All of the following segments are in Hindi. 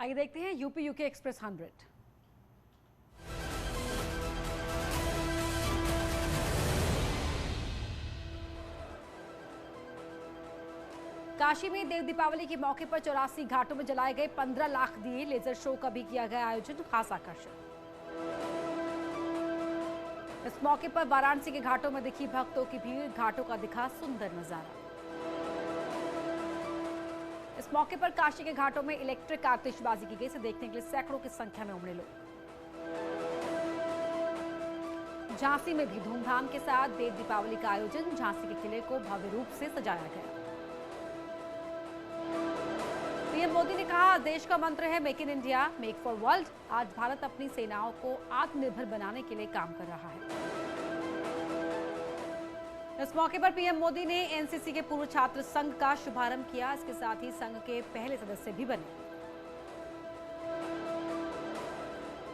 आइए देखते हैं यूपी यूके एक्सप्रेस 100। काशी में देव दीपावली के मौके पर 84 घाटों में जलाए गए 15 लाख दिए। लेजर शो का भी किया गया आयोजन, खास आकर्षण। इस मौके पर वाराणसी के घाटों में दिखी भक्तों की भीड़, घाटों का दिखा सुंदर नजारा। इस मौके पर काशी के घाटों में इलेक्ट्रिक आतिशबाजी की गई। इसे देखने के लिए सैकड़ों की संख्या में उमड़े लोग। झांसी में भी धूमधाम के साथ देव दीपावली का आयोजन, झांसी के किले को भव्य रूप से सजाया गया। पीएम मोदी ने कहा, देश का मंत्र है make in India, make for world. आज भारत अपनी सेनाओं को आत्मनिर्भर बनाने के लिए काम कर रहा है। इस मौके पर पीएम मोदी ने एनसीसी के पूर्व छात्र संघ का शुभारंभ किया। इसके साथ ही संघ के पहले सदस्य भी बने।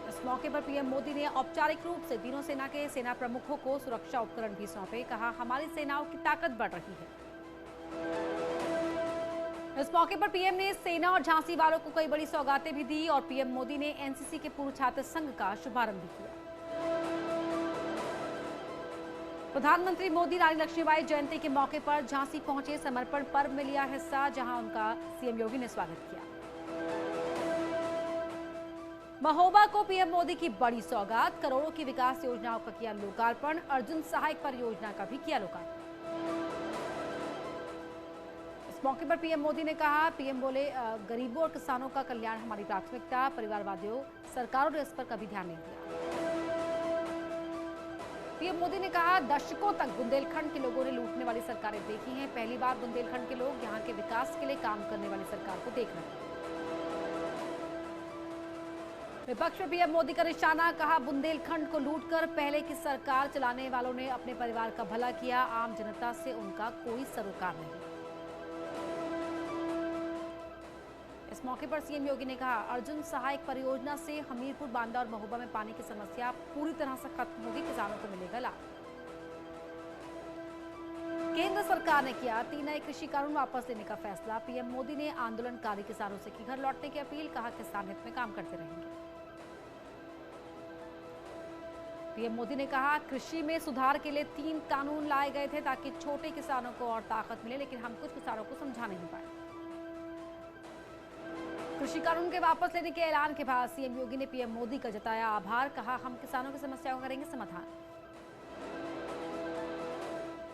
इस मौके पर पीएम मोदी ने औपचारिक रूप से तीनों सेना के सेना प्रमुखों को सुरक्षा उपकरण भी सौंपे। कहा, हमारी सेनाओं की ताकत बढ़ रही है। इस मौके पर पीएम ने सेना और झांसी वालों को कई बड़ी सौगातें भी दी और पीएम मोदी ने एनसीसी के पूर्व छात्र संघ का शुभारंभ भी किया। प्रधानमंत्री मोदी रानी लक्ष्मीबाई जयंती के मौके पर झांसी पहुंचे। समर्पण पर्व में लिया हिस्सा, जहां उनका सीएम योगी ने स्वागत किया। महोबा को पीएम मोदी की बड़ी सौगात, करोड़ों की विकास योजनाओं का किया लोकार्पण। अर्जुन सहायक परियोजना का भी किया लोकार्पण। इस मौके पर पीएम मोदी ने कहा, पीएम बोले, गरीबों और किसानों का कल्याण हमारी प्राथमिकता, परिवारवादियों सरकारों ने इस पर कभी ध्यान नहीं दिया। पीएम मोदी ने कहा, दशकों तक बुंदेलखंड के लोगों ने लूटने वाली सरकारें देखी हैं। पहली बार बुंदेलखंड के लोग यहां के विकास के लिए काम करने वाली सरकार को देख रहे हैं। विपक्ष पर पीएम मोदी का निशाना, कहा, बुंदेलखंड को लूटकर पहले की सरकार चलाने वालों ने अपने परिवार का भला किया, आम जनता से उनका कोई सरोकार नहीं। इस मौके पर सीएम योगी ने कहा, अर्जुन सहायक परियोजना से हमीरपुर, बांदा और महोबा में पानी की समस्या पूरी तरह से खत्म होगी, किसानों को मिलेगा लाभ। केंद्र सरकार ने किया 3 नए कृषि कानून वापस लेने का फैसला। पीएम मोदी ने आंदोलनकारी किसानों से की घर लौटने की अपील, कहा, किसान हित में काम करते रहेंगे। पीएम मोदी ने कहा, कृषि में सुधार के लिए 3 कानून लाए गए थे ताकि छोटे किसानों को और ताकत मिले, लेकिन हम कुछ किसानों को समझा नहीं पाए। कृषि कानून के वापस लेने के ऐलान के बाद सीएम योगी ने पीएम मोदी का जताया आभार, कहा, हम किसानों की समस्याओं का करेंगे समाधान।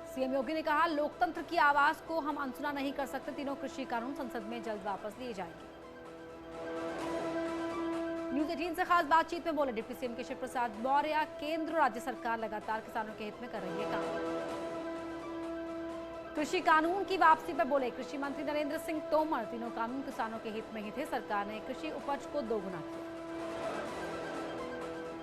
सीएम योगी ने कहा, लोकतंत्र की आवाज को हम अनसुना नहीं कर सकते। तीनों कृषि कानून संसद में जल्द वापस लिए जाएंगे। न्यूज 18 से खास बातचीत में बोले डिप्टी सीएम केशव प्रसाद मौर्य, केंद्र और राज्य सरकार लगातार किसानों के हित में कर रही है काम। कृषि कानून की वापसी पर बोले कृषि मंत्री नरेंद्र सिंह तोमर, तीनों कानून किसानों के हित में ही थे। सरकार ने कृषि उपज को दोगुना किया।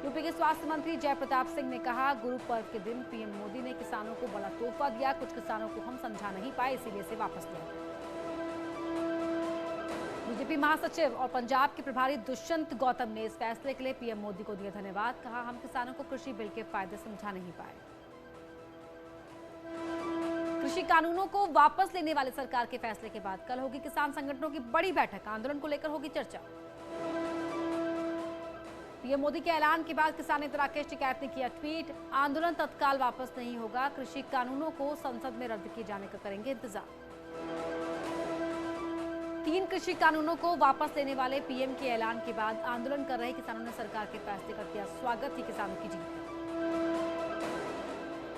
यूपी के स्वास्थ्य मंत्री जय प्रताप सिंह ने कहा, गुरु पर्व के दिन पीएम मोदी ने किसानों को बड़ा तोहफा दिया। कुछ किसानों को हम समझा नहीं पाए, इसीलिए इसे वापस लिया। बीजेपी महासचिव और पंजाब के प्रभारी दुष्यंत गौतम ने इस फैसले के लिए पीएम मोदी को दिया धन्यवाद। कहा, हम किसानों को कृषि बिल के फायदे समझा नहीं पाए। कृषि कानूनों को वापस लेने वाले सरकार के फैसले के बाद कल होगी किसान संगठनों की बड़ी बैठक। आंदोलन को लेकर होगी चर्चा। पीएम मोदी के ऐलान के बाद किसान नेता राकेश टिकैत ने किया ट्वीट, आंदोलन तत्काल वापस नहीं होगा, कृषि कानूनों को संसद में रद्द किए जाने का करेंगे इंतजार। 3 कृषि कानूनों को वापस लेने वाले पीएम के ऐलान के बाद आंदोलन कर रहे किसानों ने सरकार के फैसले का किया स्वागत। ही किसानों की जीत है।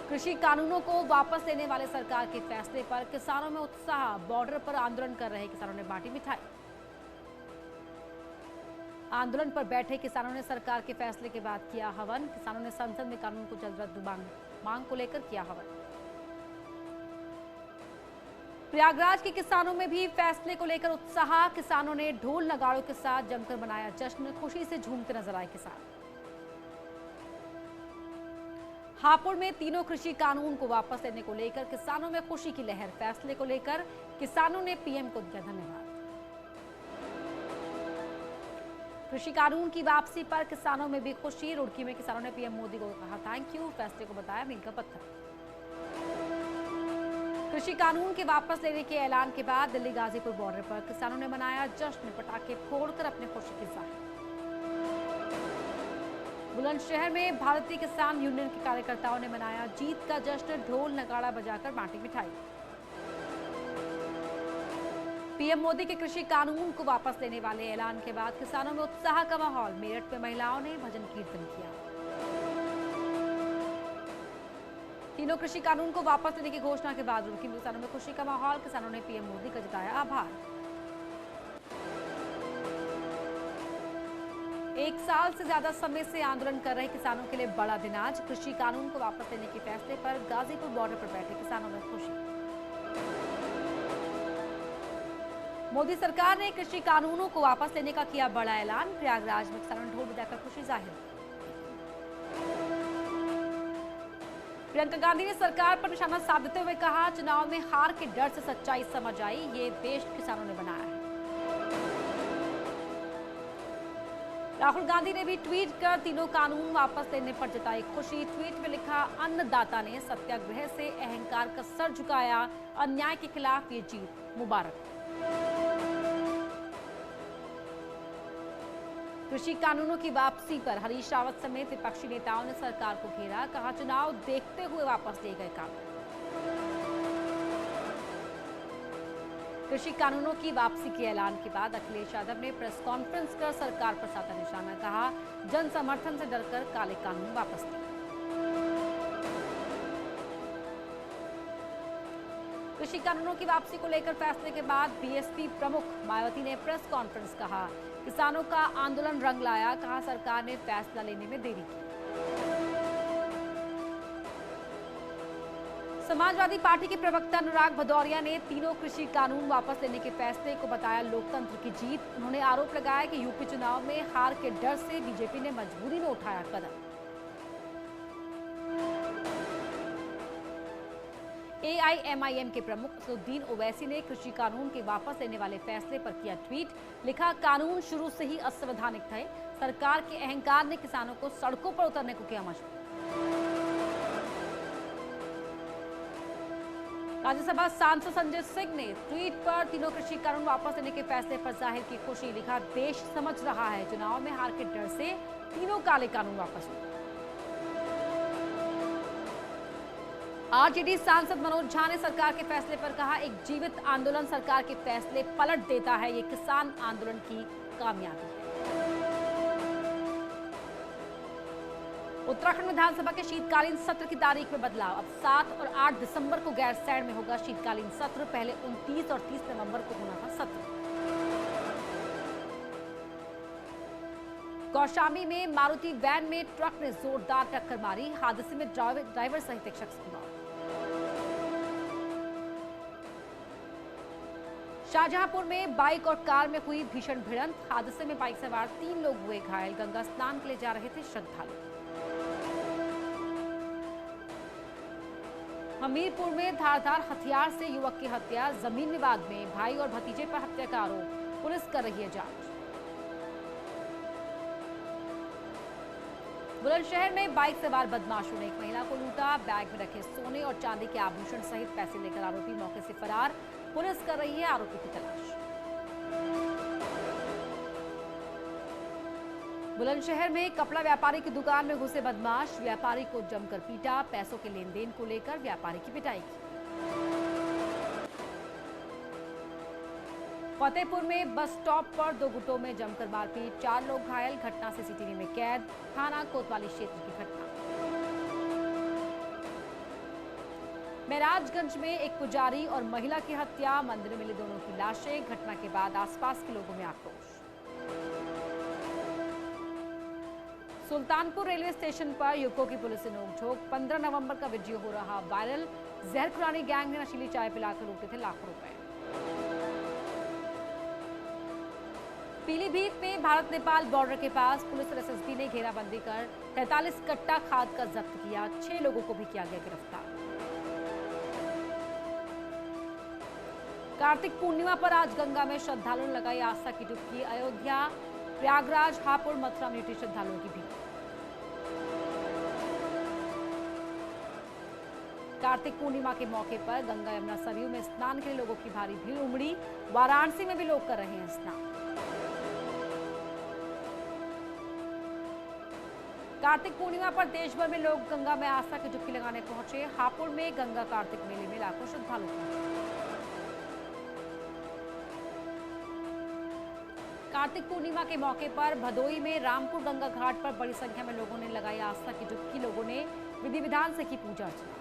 कृषि कानूनों को वापस लेने वाले सरकार के फैसले पर किसानों में उत्साह। बॉर्डर पर आंदोलन कर रहे किसानों ने बांटी मिठाई। आंदोलन पर बैठे किसानों ने सरकार के फैसले के बाद किया हवन। किसानों ने संसद में कानून को जल्द रद्द मांग को लेकर किया हवन। प्रयागराज के किसानों में भी फैसले को लेकर उत्साह। किसानों ने ढोल नगाड़ों के साथ जमकर मनाया जश्न, खुशी से झूमते नजर आए किसान। हापुड़ में तीनों कृषि कानून को वापस लेने को लेकर किसानों में खुशी की लहर। फैसले को लेकर किसानों ने पीएम को दिया धन्यवाद। कृषि कानून की वापसी पर किसानों में भी खुशी। रुड़की में किसानों ने पीएम मोदी को कहा थैंक यू, फैसले को बताया मील का पत्थर। कृषि कानून के वापस लेने के ऐलान के बाद दिल्ली गाजीपुर बॉर्डर पर किसानों ने मनाया जश्न, पटाखे फोड़कर अपने खुशी की जाहिर। बुलंदशहर में भारतीय किसान यूनियन के कार्यकर्ताओं ने मनाया जीत का जश्न, ढोल नगाड़ा बजाकर बांटी मिठाई। पीएम मोदी के कृषि कानून को वापस लेने वाले ऐलान के बाद किसानों में उत्साह का माहौल। मेरठ में महिलाओं ने भजन कीर्तन किया। तीनों कृषि कानून को वापस लेने की घोषणा के बाद रुड़की में किसानों में खुशी का माहौल। किसानों ने पीएम मोदी का जताया आभार। एक साल से ज्यादा समय से आंदोलन कर रहे किसानों के लिए बड़ा दिन आज। कृषि कानून को वापस लेने के फैसले पर गाजीपुर बॉर्डर पर बैठे किसानों में खुशी। मोदी सरकार ने कृषि कानूनों को वापस लेने का किया बड़ा ऐलान। प्रयागराज में किसानों ने ढोल बजाकर खुशी जाहिर। प्रियंका गांधी ने सरकार पर निशाना साधते हुए कहा चुनाव में हार के डर से सच्चाई समझ आई, ये देश किसानों ने बनाया है। राहुल गांधी ने भी ट्वीट कर तीनों कानून वापस लेने पर जताई खुशी। ट्वीट में लिखा अन्नदाता ने सत्याग्रह से अहंकार का सर झुकाया, अन्याय के खिलाफ ये जीत मुबारक। कृषि कानूनों की वापसी पर हरीश रावत समेत विपक्षी नेताओं ने सरकार को घेरा। कहा चुनाव देखते हुए वापस लिए गए कानून। कृषि कानूनों की वापसी के ऐलान के बाद अखिलेश यादव ने प्रेस कॉन्फ्रेंस कर सरकार पर साधा निशाना। कहा जन समर्थन से डरकर काले कानून वापस लिए। कृषि कानूनों की वापसी को लेकर फैसले के बाद बीएसपी प्रमुख मायावती ने प्रेस कॉन्फ्रेंस कहा किसानों का आंदोलन रंग लाया। कहा सरकार ने फैसला लेने में देरी की। समाजवादी पार्टी के प्रवक्ता अनुराग भदौरिया ने तीनों कृषि कानून वापस लेने के फैसले को बताया लोकतंत्र की जीत। उन्होंने आरोप लगाया कि यूपी चुनाव में हार के डर से बीजेपी ने मजबूरी में उठाया कदम। एआईएमआईएम के प्रमुख असदुद्दीन ओवैसी ने कृषि कानून के वापस लेने वाले फैसले पर किया ट्वीट। लिखा कानून शुरू से ही असंवैधानिक थे, सरकार के अहंकार ने किसानों को सड़कों पर उतरने को किया मजबूर। राज्यसभा सांसद संजय सिंह ने ट्वीट पर तीनों कृषि कानून वापस लेने के फैसले पर जाहिर की खुशी। लिखा देश समझ रहा है चुनाव में हार के डर से तीनों काले कानून वापस लिए। आरजेडी सांसद मनोज झा ने सरकार के फैसले पर कहा एक जीवित आंदोलन सरकार के फैसले पलट देता है, ये किसान आंदोलन की कामयाबी है। उत्तराखंड विधानसभा के शीतकालीन सत्र की तारीख में बदलाव। अब 7 और 8 दिसंबर को गैरसैंण में होगा शीतकालीन सत्र। पहले 29 और 30 नवंबर को होना था सत्र। कौशाम्बी में मारुति वैन में ट्रक ने जोरदार टक्कर मारी। हादसे में ड्राइवर सहित एक शख्स की मौत। शाहजहांपुर में बाइक और कार में हुई भीषण भिड़ंत। हादसे में बाइक सवार 3 लोग हुए घायल। गंगा स्नान के लिए जा रहे थे श्रद्धालु। हमीरपुर में धारदार हथियार से युवक की हत्या। जमीन विवाद में भाई और भतीजे पर हत्या का आरोप। पुलिस कर रही है जांच। बुलंदशहर में बाइक सवार बदमाशों ने एक महिला को लूटा। बैग में रखे सोने और चांदी के आभूषण सहित पैसे लेकर आरोपी मौके से फरार। पुलिस कर रही है आरोपी की तलाश। बुलंदशहर में कपड़ा व्यापारी की दुकान में घुसे बदमाश। व्यापारी को जमकर पीटा। पैसों के लेन देन को लेकर व्यापारी की पिटाई की। फतेहपुर में बस स्टॉप पर 2 गुटों में जमकर मारपीट। 4 लोग घायल। घटना सीसीटीवी में कैद। थाना कोतवाली क्षेत्र की घटना। महराजगंज में एक पुजारी और महिला की हत्या। मंदिर में मिली दोनों की लाशें। घटना के बाद आसपास के लोगों में आक्रोश। सुल्तानपुर रेलवे स्टेशन पर युवकों की पुलिस से नोकझोंक। 15 नवंबर का वीडियो हो रहा वायरल। जहर खुरानी गैंग ने नशीली चाय पिलाकर लूटे थे लाखों रुपए। पीलीभीत में भारत नेपाल बॉर्डर के पास पुलिस और एसएसबी ने घेराबंदी कर 43 कट्टा खाद का जब्त किया। 6 लोगों को भी किया गया गिरफ्तार। कार्तिक पूर्णिमा पर आज गंगा में श्रद्धालुओं ने लगाई आस्था की डुबकी। अयोध्या, प्रयागराज, हापुड़, मथुरा में जुटी श्रद्धालुओं की भीड़। कार्तिक पूर्णिमा के मौके पर गंगा यमुना सरयू में स्नान के लिए लोगों की भारी भीड़ उमड़ी। वाराणसी में भी लोग कर रहे हैं स्नान। कार्तिक पूर्णिमा पर देश भर में लोग गंगा में आस्था की डुबकी लगाने पहुंचे। हापुड़ में गंगा कार्तिक मेले में लाखों श्रद्धालु पहुंचे। कार्तिक पूर्णिमा के मौके पर भदोई में रामपुर गंगा घाट पर बड़ी संख्या में लोगों ने लगाई आस्था की डुबकी। लोगों ने विधि विधान से की पूजा अर्चना।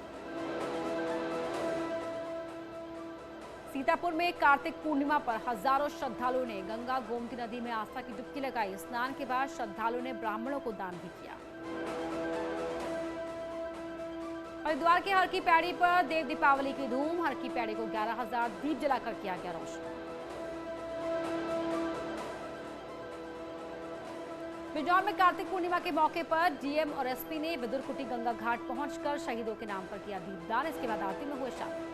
सीतापुर में कार्तिक पूर्णिमा पर हजारों श्रद्धालुओं ने गंगा गोमती नदी में आस्था की डुबकी लगाई। स्नान के बाद श्रद्धालुओं ने ब्राह्मणों को दान भी किया। हरिद्वार के हर की पैड़ी पर देव दीपावली की धूम। हर की पैड़ी को 11,000 दीप जलाकर किया गया रोशन। बिजनौर में कार्तिक पूर्णिमा के मौके पर डीएम और एसपी ने विदुरकुटी गंगा घाट पहुंचकर शहीदों के नाम पर किया दीपदान। इसके बाद आरती में हुए शामिल।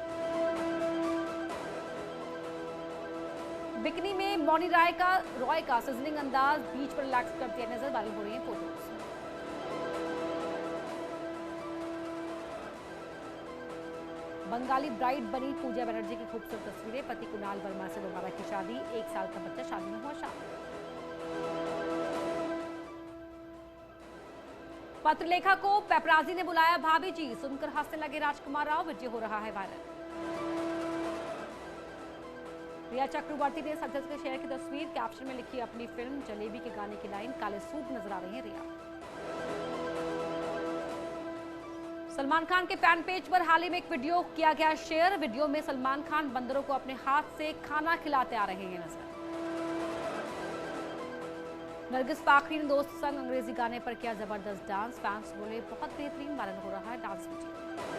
बिकनी में मौनी रॉय का सिजलिंग अंदाज बीच पर रिलैक्स करती नजर। वायरल हो रही हैं फोटोज। बंगाली ब्राइड बनी पूजा बनर्जी की खूबसूरत तस्वीरें। पति कुणाल वर्मा से दोबारा की शादी। 1 साल का बच्चा शादी में हुआ शामिल। पत्रलेखा को पेपराजी ने बुलाया भाभी जी। सुनकर हंसने लगे राजकुमार राव। वीडियो हो रहा है वायरल। रिया चक्रवर्ती ने संसद के शेयर की तस्वीर। कैप्शन में लिखी अपनी फिल्म जलेबी के गाने की लाइन। काले सूट नजर आ रही है रिया। सलमान खान के फैन पेज पर हाल ही में एक वीडियो किया गया शेयर। वीडियो में सलमान खान बंदरों को अपने हाथ से खाना खिलाते आ रहे हैं नजर। नरगिस फाकरी ने दोस्त संग अंग्रेजी गाने पर किया जबरदस्त डांस। फैंस बोले बहुत बेहतरीन वायरल हो रहा है डांस वीडियो।